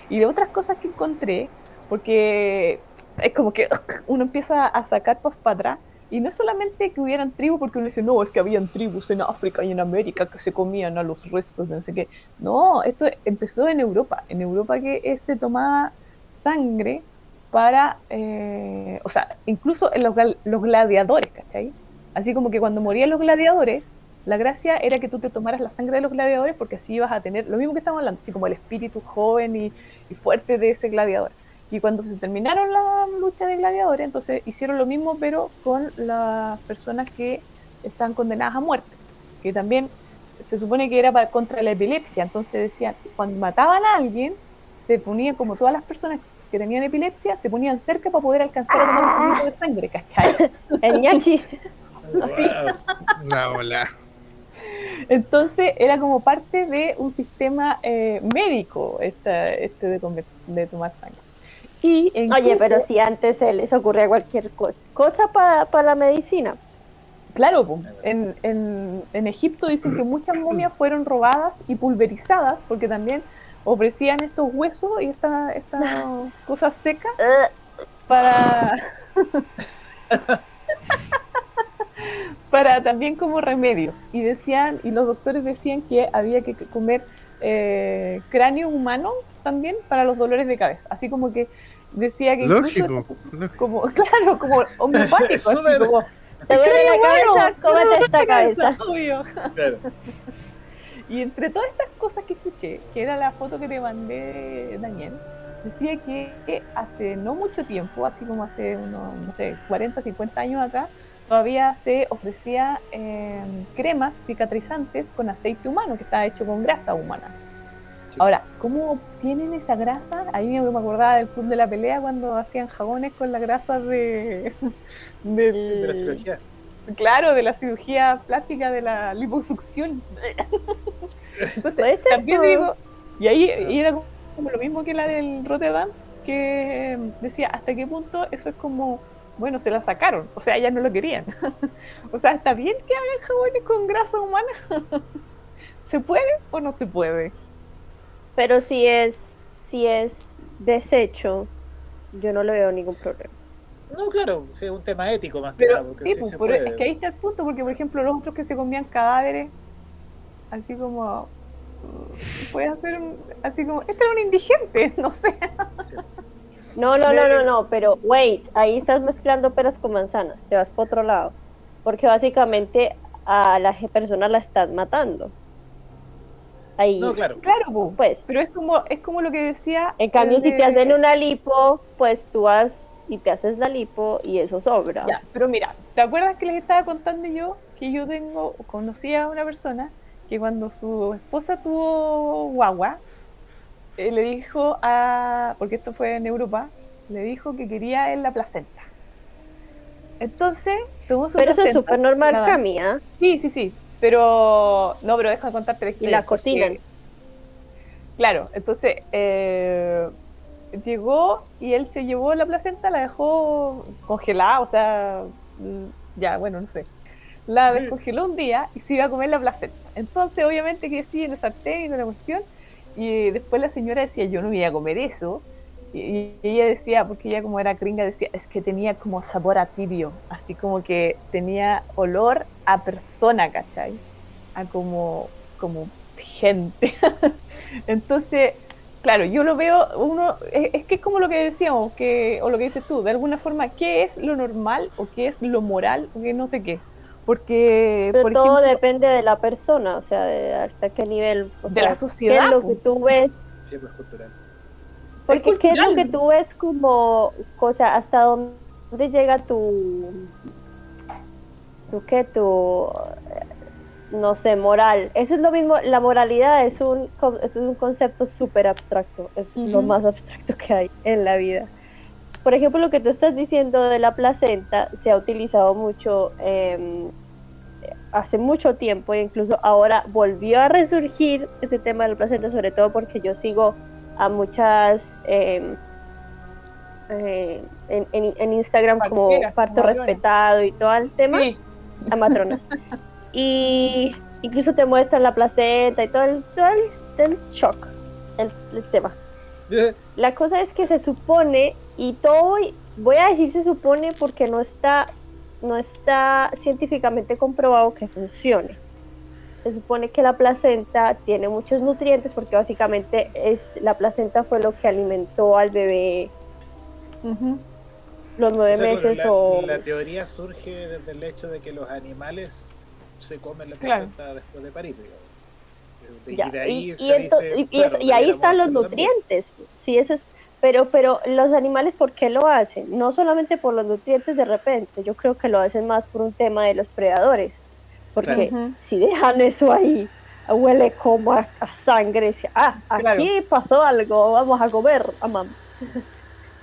Y de otras cosas que encontré, porque es como que uno empieza a sacar para atrás, y no es solamente que hubieran tribus, porque uno dice, no, es que habían tribus en África y en América que se comían a los restos de no sé qué. No, esto empezó en Europa que se tomaba sangre para, o sea, incluso en los gladiadores, ¿cachai? Así como que cuando morían los gladiadores, la gracia era que tú te tomaras la sangre de los gladiadores porque así ibas a tener lo mismo que estamos hablando, así como el espíritu joven y fuerte de ese gladiador. Y cuando se terminaron la lucha de gladiadores, entonces hicieron lo mismo, pero con las personas que están condenadas a muerte, que también se supone que era contra la epilepsia. Entonces decían, cuando mataban a alguien, se ponían como todas las personas que tenían epilepsia, se ponían cerca para poder alcanzar a tomar un poquito ¡Ah! de sangre, ¿cachai? El ñachi. Sí. Wow. La ola. Entonces era como parte de un sistema médico de tomar sangre. Y Oye, incluso, pero si antes se les ocurría cualquier cosa para la medicina. claro, en Egipto dicen que muchas momias fueron robadas y pulverizadas porque también ofrecían estos huesos y estas cosas secas para, para también como remedios. Y decían, y los doctores decían que había que comer cráneo humano también para los dolores de cabeza. Así como que decía que incluso Lógico. Lógico. como, claro, como homeopático, así Súper. como ¿Te duele la cabeza? Cómete dolor esta de cabeza. obvio. Claro. Y entre todas estas cosas que escuché, que era la foto que te mandé, Daniel, decía que hace no mucho tiempo, así como hace unos, no sé, 40, 50 años acá, todavía se ofrecía cremas cicatrizantes con aceite humano, que está hecho con grasa humana. Sí. Ahora, ¿cómo obtienen esa grasa? Ahí me acordaba del club de la pelea cuando hacían jabones con la grasa De la cirugía. claro, de la cirugía plástica, de la liposucción. Puede Entonces, ser, también pues. digo, y ahí y era como lo mismo que la del Rotterdam, que decía hasta qué punto eso es como, bueno, se la sacaron, o sea, ellas no lo querían. O sea, ¿está bien que hagan jabones con grasa humana? ¿Se puede o no se puede? Pero si es desecho, yo no le veo ningún problema. No, claro, sí, es un tema ético más que Pero nada, porque sí, sí pues, se pero es puede. que ahí está el punto, porque por ejemplo los otros que se comían cadáveres, así como, puedes hacer así como, este era un indigente, no sé. Sí. No, no, no, no, De- no, pero wait, ahí estás mezclando peras con manzanas, te vas por otro lado, porque básicamente a la persona la estás matando. No, Ahí, claro. claro, po, pues, pero es como lo que decía en cambio, el si te hacen de... una lipo, pues tú vas y te haces la lipo y eso sobra. Ya, pero mira, ¿te acuerdas que les estaba contando yo que yo conocí a una persona que cuando su esposa tuvo guagua, le dijo porque esto fue en Europa, le dijo que quería él la placenta. Entonces, tomó su Pero eso es placenta, súper se la normal, dan. Camila, Sí, sí, sí, pero no, pero déjame contarte la y la historia, porque, cocinan. claro, entonces llegó y él se llevó la placenta, la dejó congelada, o sea, ya, bueno, no sé. La descongeló un día y se iba a comer la placenta. Entonces, obviamente que sí, en el sartén y toda la cuestión. Y después la señora decía, yo no me iba a comer eso. Y ella decía, porque ella como era gringa, decía, es que tenía como sabor a tibio, así como que tenía olor a persona, ¿cachai? A como gente. Entonces, claro, yo lo veo, es que es como lo que decíamos, o lo que dices tú, de alguna forma, ¿qué es lo normal o qué es lo moral o qué no sé qué? Porque, Pero por todo ejemplo, depende de la persona, o sea, de hasta qué nivel, o de la sea, qué es sociedad, lo que pues, tú ves, Sí, pues cultural. es porque qué es lo que cultural. tú ves como cosa, hasta dónde llega tu, no sé, moral. Eso es lo mismo, la moralidad es un concepto súper abstracto, es lo Ujú. más abstracto que hay en la vida. Por ejemplo, lo que tú estás diciendo de la placenta se ha utilizado mucho hace mucho tiempo e incluso ahora volvió a resurgir ese tema de la placenta, sobre todo porque yo sigo a muchas en Instagram como Parteras, como parto matronas. respetado y todo el tema, Sí, a matronas. Y incluso te muestran la placenta y todo el shock, el tema. La cosa es que se supone, y todo, voy a decir se supone porque no está científicamente comprobado que funcione. Se supone que la placenta tiene muchos nutrientes porque básicamente la placenta fue lo que alimentó al bebé ujú, los O nueve sea, claro, meses la o teoría surge desde el hecho de que los animales se comen la claro. placenta después de parir, digamos. Y ya. de Y, ahí y, se ento- dice, y, y eso- claro, y ahí debiéramos están los hacerlo también. nutrientes. Sí, eso es, pero los animales, ¿por qué lo hacen? No solamente por los nutrientes de repente, yo creo que lo hacen más por un tema de los predadores, Claro. porque Ujú, si dejan eso ahí, huele como a sangre, claro, aquí pasó algo, vamos a comer, mamá.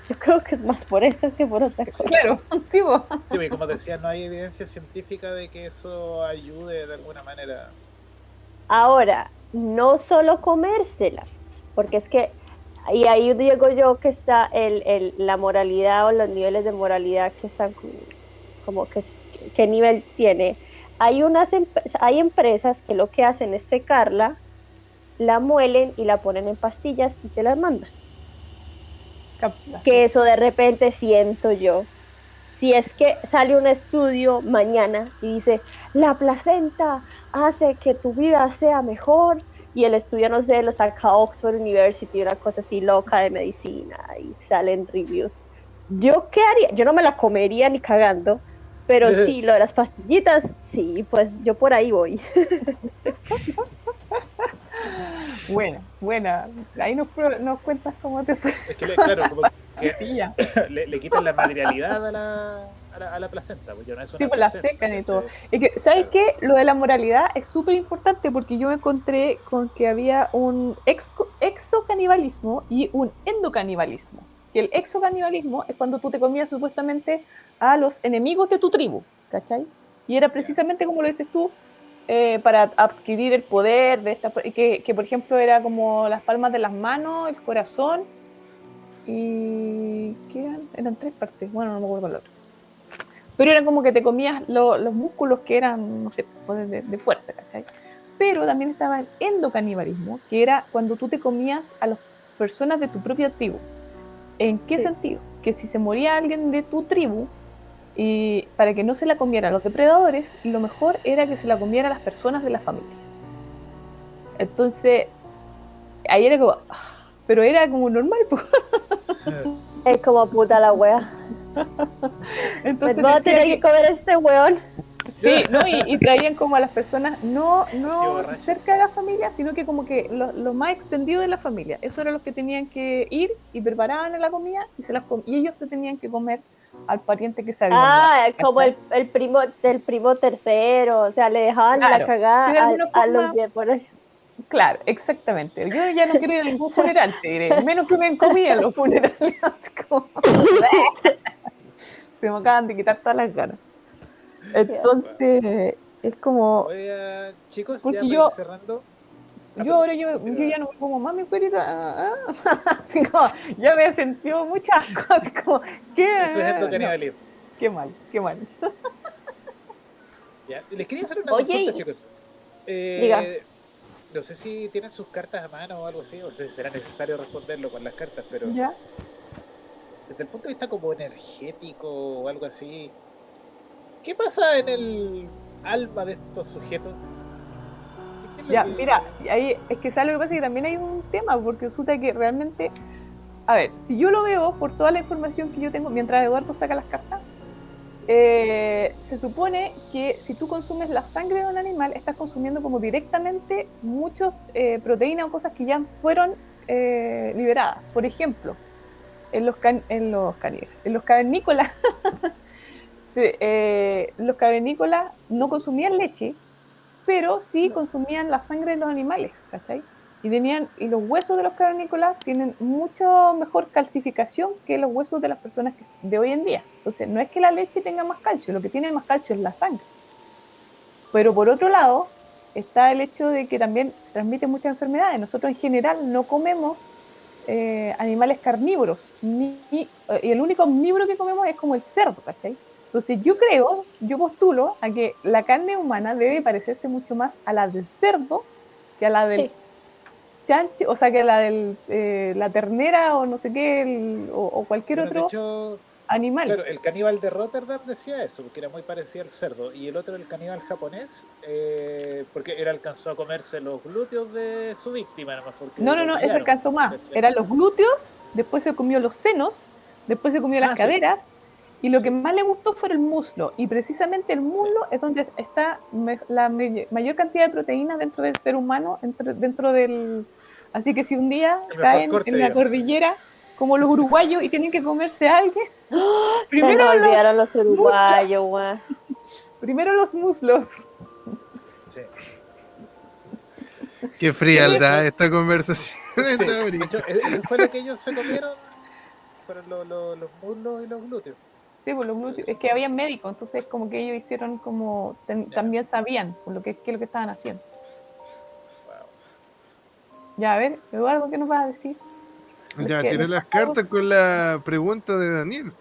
Yo creo que es más por eso que por otra Sí, cosa. claro, sí, vos. sí, porque como decía, no hay evidencia científica de que eso ayude de alguna manera. Ahora, no solo comérsela, porque es que, y ahí digo yo que está la moralidad o los niveles de moralidad que están como que, qué nivel tiene. Hay empresas que lo que hacen es secarla, la muelen y la ponen en pastillas y te las mandan. Cápsula, sí. Que eso de repente siento yo. Si es que sale un estudio mañana y dice, la placenta hace que tu vida sea mejor, y el estudio, no sé, lo saca Oxford University, una cosa así loca de medicina, y salen reviews. ¿Yo qué haría? Yo no me la comería ni cagando, pero sí, lo de las pastillitas, sí, pues yo por ahí voy. Buena, buena. Ahí nos cuentas cómo te fue. Es que, claro, como que Sí, ya. le quitan la materialidad a la placenta, porque no es Sí, una pues la placenta, secan y todo. ¿cachai? Es que, ¿sabes Claro. qué? Lo de la moralidad es súper importante porque yo me encontré con que había un exocanibalismo y un endocanibalismo. Que el exocanibalismo es cuando tú te comías supuestamente a los enemigos de tu tribu, ¿cachai? Y era Ya. precisamente como lo dices tú, para adquirir el poder de esta, que por ejemplo era como las palmas de las manos, el corazón y ¿qué eran? Eran 3 partes, bueno, no me acuerdo el otro. Pero eran como que te comías los músculos que eran, no sé, de fuerza, ¿cachai? Pero también estaba el endocanibalismo, que era cuando tú te comías a las personas de tu propia tribu. ¿En qué sentido? Que si se moría alguien de tu tribu, y para que no se la comieran los depredadores, lo mejor era que se la comieran las personas de la familia. Entonces, ahí era como, pero era como normal, pues. Es como puta la wea. Entonces Me voy a tener que comer este weón. sí, ¿no? Y traían como a las personas no cerca de la familia, sino que como que los más extendidos de la familia. Esos eran los que tenían que ir y preparaban la comida y ellos se tenían que comer al pariente que se había muerto. Como el primo del primo tercero, o sea, le dejaban Claro, la cagada de alguna a los forma. 10 por ahí. Claro, exactamente. Yo ya no quiero ir a ningún funeral, te diré. Menos que me encomían los funerales. Así como... Se me acaban de quitar todas las ganas. Entonces, es como... Oiga, chicos, Porque ya para yo- ir cerrando. Yo ahora yo ya no me como más mi cuerita. Así como, ya me he sentido muchas cosas. Como, ¿qué? Eso es No, endocanibalismo. qué mal, qué mal. Ya. Les quería hacer una Oye, consulta, chicos. Diga. No sé si tienen sus cartas a mano o algo así, o sé si será necesario responderlo con las cartas, pero ¿Ya? desde el punto de vista como energético o algo así, ¿qué pasa en el alma de estos sujetos? ¿Qué es lo Ya, que- mira, ahí es que sabe lo que pasa, que también hay un tema, porque resulta que realmente, a ver, si yo lo veo por toda la información que yo tengo, mientras Eduardo saca las cartas, se supone que si tú consumes la sangre de un animal, estás consumiendo como directamente muchas proteínas o cosas que ya fueron liberadas. Por ejemplo, en los caníbales, en los cavernícolas, los cavernícolas no consumían leche, pero sí consumían la sangre de los animales, ¿cachai? Y los huesos de los cavernícolas tienen mucho mejor calcificación que los huesos de las personas de hoy en día. Entonces, no es que la leche tenga más calcio, lo que tiene más calcio es la sangre. Pero por otro lado, está el hecho de que también se transmiten muchas enfermedades. Nosotros en general no comemos animales carnívoros, y el único omnívoro que comemos es como el cerdo, ¿cachai? Entonces yo postulo a que la carne humana debe parecerse mucho más a la del cerdo que a la del chancho, o sea, que a la de la ternera o no sé qué, o cualquier Bueno, de otro hecho, animal. claro, el caníbal de Rotterdam decía eso, porque era muy parecido al cerdo, y el otro, el caníbal japonés, porque él alcanzó a comerse los glúteos de su víctima, nomás porque No, lo ese pillaron, alcanzó más. ¿cachai? Eran los glúteos, después se comió los senos, después se comió las Sí. caderas, y lo Sí. que más le gustó fue el muslo. Y precisamente el muslo es donde está la mayor cantidad de proteínas dentro del ser humano, dentro del... Así que si un día El mejor caen corte, en la digamos. cordillera, como los uruguayos, y tienen que comerse a alguien, Se nos primero olvidaron los uruguayos, weón. primero los muslos. Sí. Qué frialdad esta conversación. Sí, Está de bonito. hecho, eso fue lo que ellos se comieron, fueron los muslos y los glúteos. Sí, pues los glúteos. Es que había médicos, entonces como que ellos hicieron como... también sabían por qué es lo que estaban haciendo. Wow. Ya, a ver, Eduardo, ¿qué nos vas a decir? Ya, Porque tiré las cartas con la pregunta de Daniel.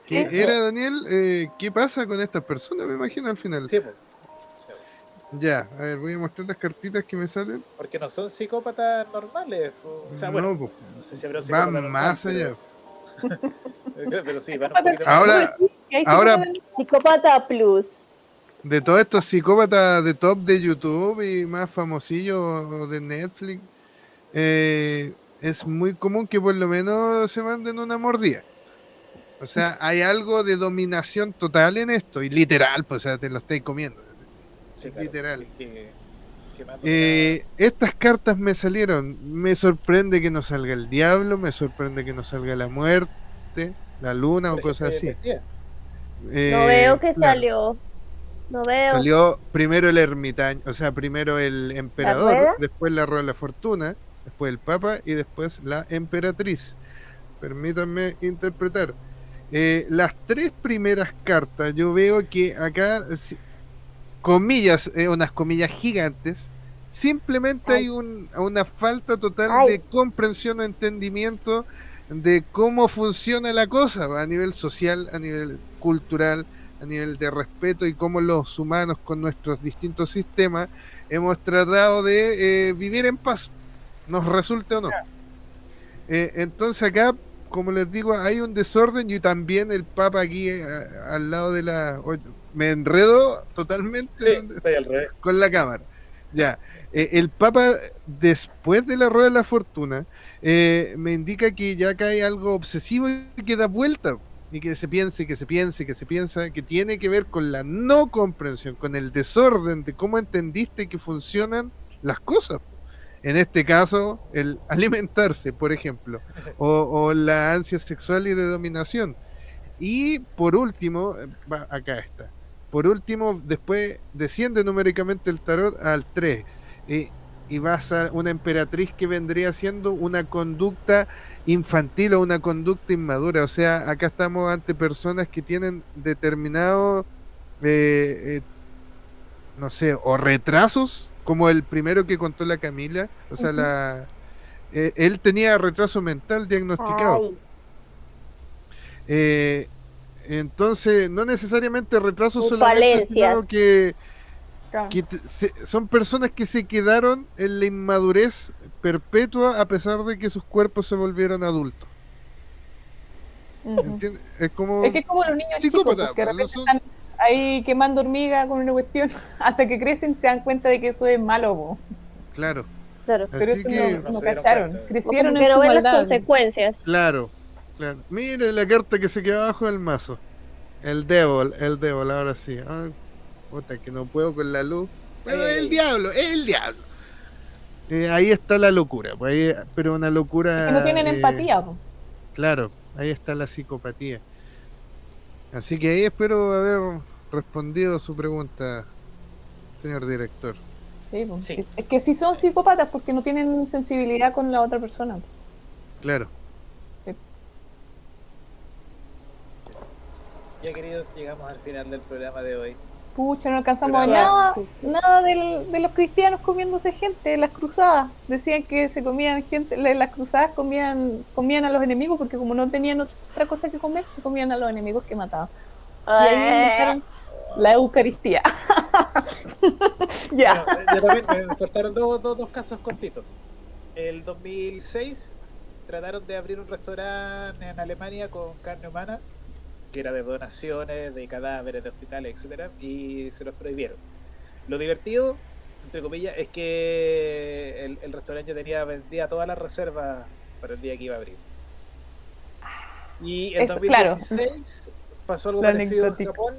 Sí, ¿Qué era, Daniel? ¿Qué pasa con estas personas? Me imagino al final. Sí, pues. Ya, a ver, voy a mostrar las cartitas que me salen. Porque no son psicópatas normales. O sea, No, bueno, pues, no sé si habrá un psicópata van normal, más allá. pero sí, van un poquito más Ahora- allá. ahora- Psicópata Plus. De todos estos psicópatas de top de YouTube y más famosillos o de Netflix, es muy común que por lo menos se manden una mordida. O sea, hay algo de dominación total en esto, y literal, pues, o sea, te lo estáis comiendo. Sí, Es claro, literal. que más Estas cartas me salieron. Me sorprende que no salga el diablo, me sorprende que no salga la muerte, la luna o cosas así. No veo que Claro. salió. No veo. Salió primero el ermitaño, o sea, primero el rueda? emperador, después la rueda de la fortuna, después el papa y después la emperatriz. Permítanme interpretar. Las 3 primeras cartas, yo veo que acá comillas, unas comillas gigantes, simplemente hay una falta total de comprensión o entendimiento de cómo funciona la cosa a nivel social, a nivel cultural, a nivel de respeto y cómo los humanos con nuestros distintos sistemas hemos tratado de vivir en paz, nos resulte o no. Entonces acá, como les digo, hay un desorden y también el Papa aquí al lado de me enredo totalmente estoy al revés. con la cámara. Ya, el Papa después de la Rueda de la Fortuna me indica que ya acá hay algo obsesivo y que da vuelta y que se piense, que se piense, que se piensa, que tiene que ver con la no comprensión, con el desorden de cómo entendiste que funcionan las cosas. En este caso, el alimentarse, por ejemplo, o la ansia sexual y de dominación. Y por último, acá está. Por último, después desciende numéricamente el tarot al 3. Y vas a una emperatriz que vendría siendo una conducta infantil o una conducta inmadura. O sea, acá estamos ante personas que tienen determinados, no sé, o retrasos, como el primero que contó la Camila. O sea, él tenía retraso mental diagnosticado. Entonces, no necesariamente retraso solamente, sino que son personas que se quedaron en la inmadurez perpetua a pesar de que sus cuerpos se volvieron adultos. ¿Entiendes? Es que es como los niños chicos, que de repente están ahí quemando hormiga con una cuestión, hasta que crecen se dan cuenta de que eso es malo. Po. Claro. Pero eso no cacharon, crecieron en su no ven maldad. las consecuencias. Claro. Mire la carta que se queda abajo del mazo. El Devil, ahora sí. Puta, que no puedo con la luz. Pero es el diablo. Ahí está la locura, pues pero una locura... Es que no tienen empatía. Po. Claro, ahí está la psicopatía. Así que ahí espero haber respondido su pregunta, señor director. Sí, pues. Sí. Es que si son psicópatas porque no tienen sensibilidad con la otra persona. Claro. Sí. Ya, queridos, llegamos al final del programa de hoy. Pucha, no alcanzamos a ver nada de los cristianos comiéndose gente en las cruzadas. Decían que se comían gente, las cruzadas comían a los enemigos porque como no tenían otra cosa que comer, se comían a los enemigos que mataban. Y ahí inventaron la Eucaristía. Ya. Bueno, yo también me faltaron dos casos cortitos. El 2006 trataron de abrir un restaurante en Alemania con carne humana, que era de donaciones, de cadáveres, de hospitales, etcétera, y se los prohibieron. Lo divertido, entre comillas, es que el restaurante vendía todas las reservas para el día que iba a abrir. Y en 2016 pasó algo parecido en Japón,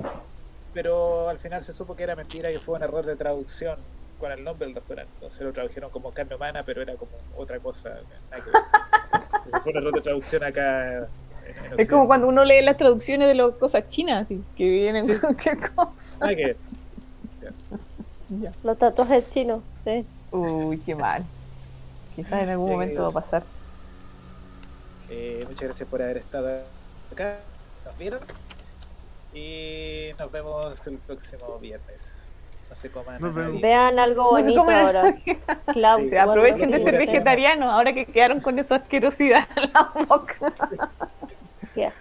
pero al final se supo que era mentira y fue un error de traducción con el nombre del restaurante. Entonces lo tradujeron como carne humana, pero era como otra cosa. Nada que ver. Fue un error de traducción acá. Es como cuando uno lee las traducciones de las cosas chinas, así, que vienen con cualquier cosa. Ah, que... Ya. Los tatuajes chinos, sí. Uy, qué mal. Quizás en algún momento va a pasar. Muchas gracias por haber estado acá. Nos vieron. Y nos vemos el próximo viernes. No se coman. Vean algo bonito ahora. Claro, sí, aprovechen de ser vegetarianos ahora que quedaron con esa asquerosidad en la boca. Yeah.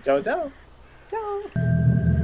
Chao, chao. Chao.